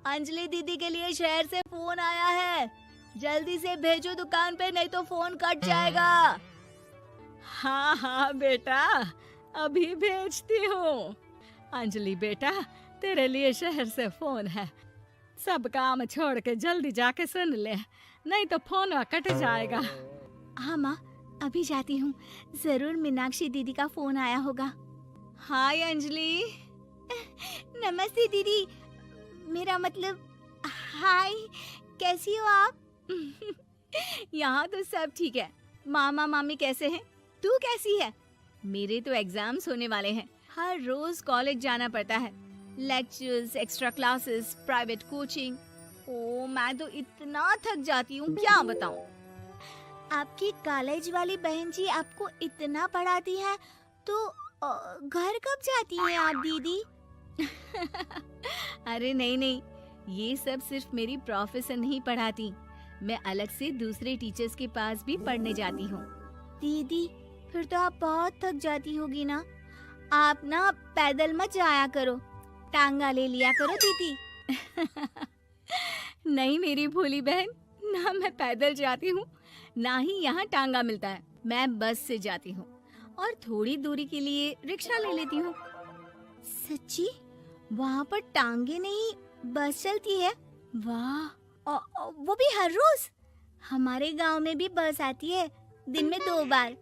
अंजलि दीदी के लिए शहर से फोन आया है। जल्दी से भेजो दुकान पे, नहीं तो फोन कट जाएगा। हाँ हाँ बेटा, अभी भेजती हूँ। अंजलि बेटा, तेरे लिए शहर से फोन है। सब काम छोड़ के जल्दी जाके सुन ले, नहीं तो फोन कट जाएगा। हाँ माँ, अभी जाती हूँ। जरूर मीनाक्षी दीदी का फोन आया होगा। हाय अंजलि। नमस्ते दीदी, मेरा मतलब हाय, कैसी हो आप? यहाँ तो सब ठीक है। मामा मामी कैसे हैं? तू कैसी है? मेरे तो एग्जाम्स होने वाले हैं। हर रोज कॉलेज जाना पड़ता है। Lectures, extra classes, private coaching. ओ, मैं तो इतना थक जाती हूँ, क्या बताऊँ। आपकी कॉलेज वाली बहन जी आपको इतना पढ़ाती है, तो घर कब जाती हैं आप दीदी? अरे नहीं नहीं, ये सब सिर्फ मेरी प्रोफेसर नहीं पढ़ाती। मैं अलग से दूसरे टीचर्स के पास भी पढ़ने जाती हूँ। दीदी, फिर तो आप बहुत थक जाती होगी ना। आप ना पैदल मत जाया करो, टांगा ले लिया करो दीदी। नहीं मेरी भोली बहन, ना मैं पैदल जाती हूँ, ना ही यहाँ टांगा मिलता है। मैं बस से जाती हूँ और थोड़ी दूरी के लिए रिक्शा ले लेती हूँ। सच्ची? वहाँ पर टांगे नहीं, बस चलती है? वाह, वो भी हर रोज? हमारे गांव में भी बस आती है, दिन में 2 बार।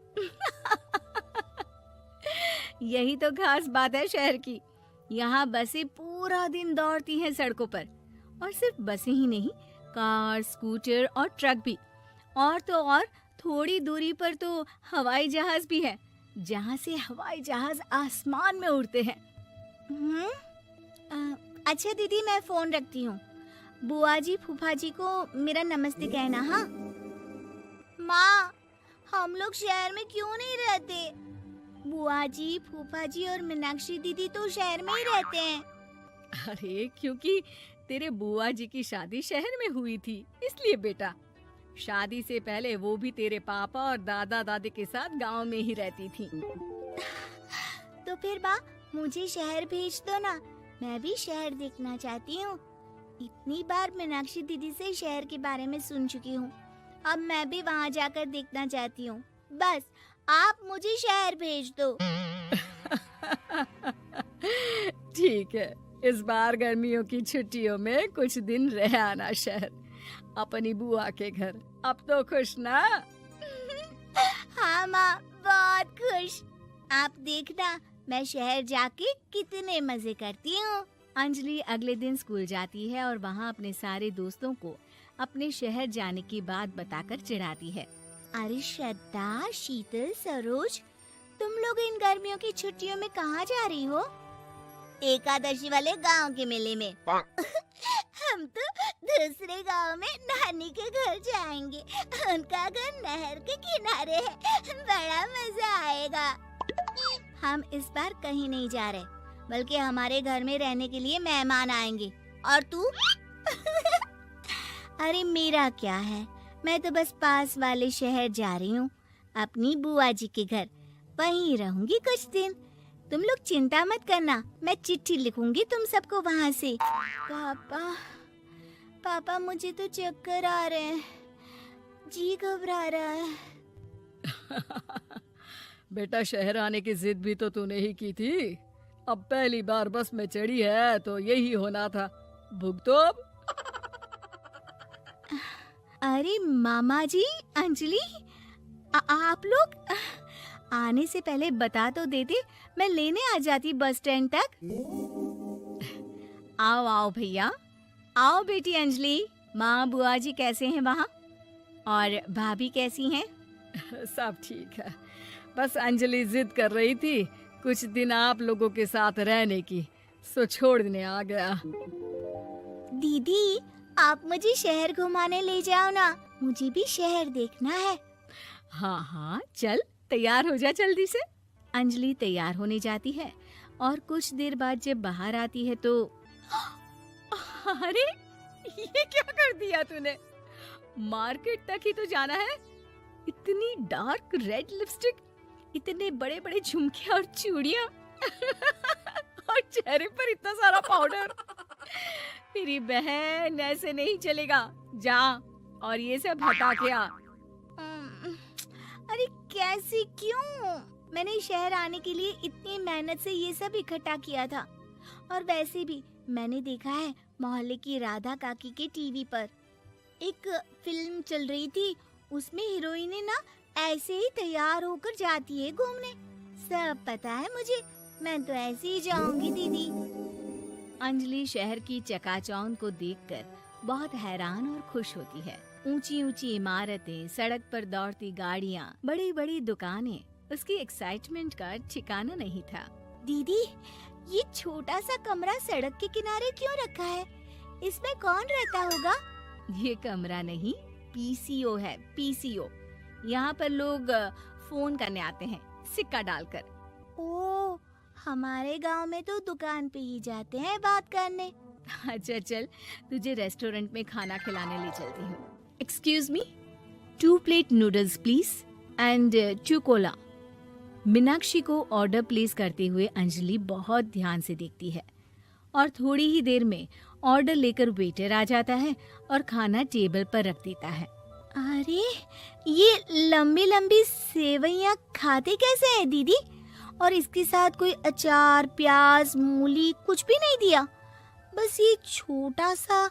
यही तो खास बात है शहर की। यहाँ बसें पूरा दिन दौड़ती हैं सड़कों पर। और सिर्फ बसें ही नहीं, कार, स्कूटर और ट्रक भी। और तो और थोड़ी दूरी पर तो हवाई जहाज भी है, जहाँ से हवाई जहाज आसमान में उड़ते हैं। अच्छा दीदी, मैं फोन रखती हूँ। बुआ जी, फूफा जी को मेरा नमस्ते कहना। हाँ माँ, हम लोग शहर में क्यों नहीं रहते? बुआ जी, फूफा जी और मीनाक्षी दीदी तो शहर में ही रहते हैं। अरे क्योंकि तेरे बुआ जी की शादी शहर में हुई थी, इसलिए बेटा। शादी से पहले वो भी तेरे पापा और दादा दादी के साथ गांव में ही रहती थी। तो फिर बा, मुझे शहर भेज दो ना, मैं भी शहर देखना चाहती हूँ। इतनी बार मीनाक्षी दीदी से शहर के बारे में सुन चुकी हूँ, अब मैं भी वहाँ जाकर देखना चाहती हूँ। बस आप मुझे शहर भेज दो। ठीक है, इस बार गर्मियों की छुट्टियों में कुछ दिन रह आना शहर, अपनी बुआ के घर। अब तो खुश ना? हाँ माँ, बहुत खुश। आप देखना, मैं शहर जाके कितने मजे करती हूँ। अंजलि अगले दिन स्कूल जाती है और वहाँ अपने सारे दोस्तों को अपने शहर जाने की बात बताकर चिढ़ाती है। अरे श्रद्धा, शीतल, सरोज, तुम लोग इन गर्मियों की छुट्टियों में कहाँ जा रही हो? एकादशी वाले गांव के मेले में। हम तो दूसरे गांव में नानी के घर जाएंगे। उनका घर नहर के किनारे है, बड़ा मजा आएगा। हम इस बार कहीं नहीं जा रहे, बल्कि हमारे घर में रहने के लिए मेहमान आएंगे। और तू? अरे मेरा क्या है, मैं तो बस पास वाले शहर जा रही हूँ, अपनी बुआ जी के घर। वहीं रहूंगी कुछ दिन। तुम लोग चिंता मत करना, मैं चिट्ठी लिखूंगी तुम सबको वहाँ से। पापा, मुझे तो चक्कर आ रहे हैं, जी घबरा रहा है। बेटा, शहर आने की जिद भी तो तूने ही की थी। अब पहली बार बस में चढ़ी है तो यही होना था। भुगतो अब। अरे मामा जी, अंजलि, आप लोग आने से पहले बता तो देते, मैं लेने आ जाती बस स्टैंड तक। आओ आओ भैया, आओ बेटी अंजलि। माँ बुआ जी कैसे हैं वहाँ? और भाभी कैसी हैं? सब ठीक है, बस अंजलि जिद कर रही थी कुछ दिन आप लोगों के साथ रहने की, सो छोड़ने आ गया। दीदी, आप मुझे शहर घुमाने ले जाओ ना, मुझे भी शहर देखना है। हाँ हाँ, चल तैयार हो जा जल्दी से। अंजलि तैयार होने जाती है और कुछ देर बाद जब बाहर आती है तो अरे ये क्या कर दिया तूने? मार्केट तक ही तो जाना है। इतनी डार्क रेड लिपस्टिक, इतने बड़े बड़े झुमके और चूड़ियां और चेहरे पर इतना सारा पाउडर। मेरी बहन, ऐसे नहीं चलेगा। जा और ये सब हटा के आ। अरे कैसे, क्यों? मैंने शहर आने के लिए इतनी मेहनत से ये सब इकट्ठा किया था। और वैसे भी मैंने देखा है मोहल्ले की राधा काकी के टीवी पर एक फिल्म चल रही थी, उसमें हीरोइन ना ऐसे ही तैयार होकर जाती है घूमने। सब पता है मुझे, मैं तो ऐसे ही जाऊंगी दीदी। अंजलि शहर की चकाचौंध को देखकर बहुत हैरान और खुश होती है। ऊंची ऊंची इमारतें, सड़क पर दौड़ती गाड़ियां, बड़ी बड़ी दुकानें, उसकी एक्साइटमेंट का ठिकाना नहीं था। दीदी, ये छोटा सा कमरा सड़क के किनारे क्यों रखा है? इसमें कौन रहता होगा? ये कमरा नहीं, पीसीओ है, पीसीओ। यहाँ पर लोग फोन करने आते हैं, सिक्का डालकर। ओह, हमारे गांव में तो दुकान पे ही जाते हैं बात करने। अच्छा चल, तुझे रेस्टोरेंट में खाना खिलाने ले चलती हूँ। Excuse me, 2 plate noodles please and 2 Cola. Meenakshi को ऑर्डर प्लेस करते हुए अंजलि बहुत ध्यान से देखती है और थोड़ी ही देर में ऑर्डर लेकर वेटर आ जाता है और खाना टेबल पर रख देता है। अरे, ये लंबी लंबी सेवइयाँ खाते कैसे हैं दीदी? और इसके साथ कोई अचार, प्याज, मूली कुछ भी नहीं दिया, बस ये छोटा सा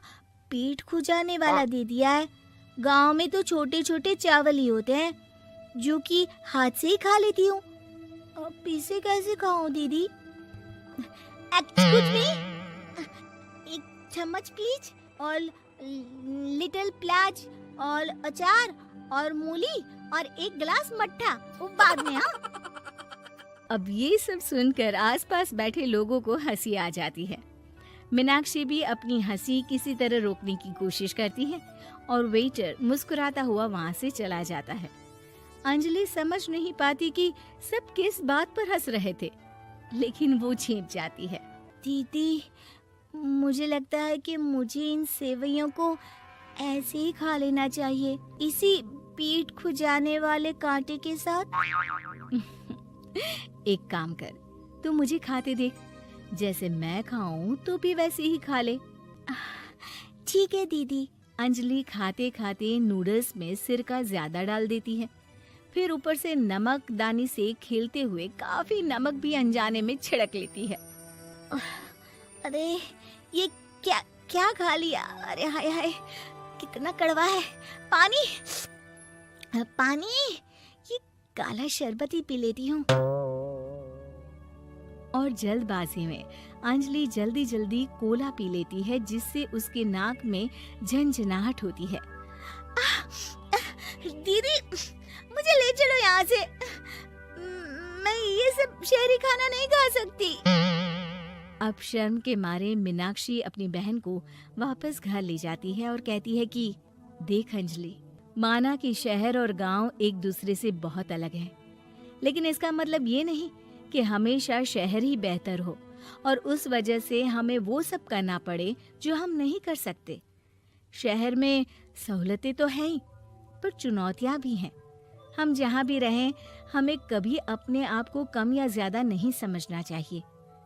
पेट खुजाने वाला दे दिया है। गांव में तो छोटे छोटे चावल ही होते हैं जो कि हाथ से ही खा लेती हूँ। अब इसे कैसे खाऊं दीदी? एक्सक्यूज मी, एक चम्मच प्लीज, और लिटिल प्याज और अचार और मूली और एक गिलास मट्ठा, वो बाद में। हाँ। अब ये सब सुनकर आसपास बैठे लोगों को हंसी आ जाती है। मीनाक्षी भी अपनी हंसी किसी तरह रोकने की कोशिश करती है और वेटर मुस्कुराता हुआ वहाँ से चला जाता है। अंजलि समझ नहीं पाती कि सब किस बात पर हंस रहे थे, लेकिन वो छिप जाती है। दीदी, मुझे लगता है कि मुझे इन सेवइयों को ऐसे ही खा लेना चाहिए, इसी पेट खुजाने वाले कांटे के साथ। एक काम कर, तू मुझे खाते देख, जैसे मैं खाऊं तो भी वैसे ही खा ले। ठीक है दीदी। अंजलि खाते खाते नूडल्स में सिरका ज्यादा डाल देती है, फिर ऊपर से नमक दानी से खेलते हुए काफी नमक भी अनजाने में छिड़क लेती है। अरे, ये क्या क्या खा लिया? अरे हाय हाय, कितना कड़वा है। पानी पानी, ये काला शरबत ही पी लेती हूँ। और जल्दबाजी में अंजलि जल्दी जल्दी कोला पी लेती है, जिससे उसके नाक में झंझनाहट होती है। दीदी, मुझे ले चलो यहाँ से, मैं ये सब शहरी खाना नहीं खा सकती। अब शर्म के मारे मीनाक्षी अपनी बहन को वापस घर ले जाती है और कहती है कि देख अंजलि, माना कि शहर और गांव एक दूसरे से बहुत अलग हैं, लेकिन इसका मतलब ये नहीं कि हमेशा शहर ही बेहतर हो और उस वजह से हमें वो सब करना पड़े जो हम नहीं कर सकते। शहर में सहूलतें तो हैं ही, पर चुनौतियां भी हैं। हम जहाँ भी रहें, हमें कभी अपने आप को कम या ज्यादा नहीं समझना चाहिए।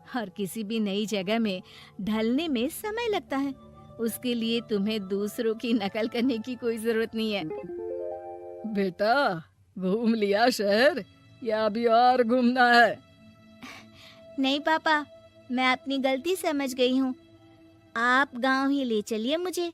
हर किसी भी नई जगह में ढलने में समय लगता है, उसके लिए तुम्हें दूसरों की नकल करने की कोई जरूरत नहीं है। बेटा, घूम लिया शहर या अभी और घूमना है? नहीं पापा, मैं अपनी गलती समझ गई हूँ। आप गांव ही ले चलिए मुझे।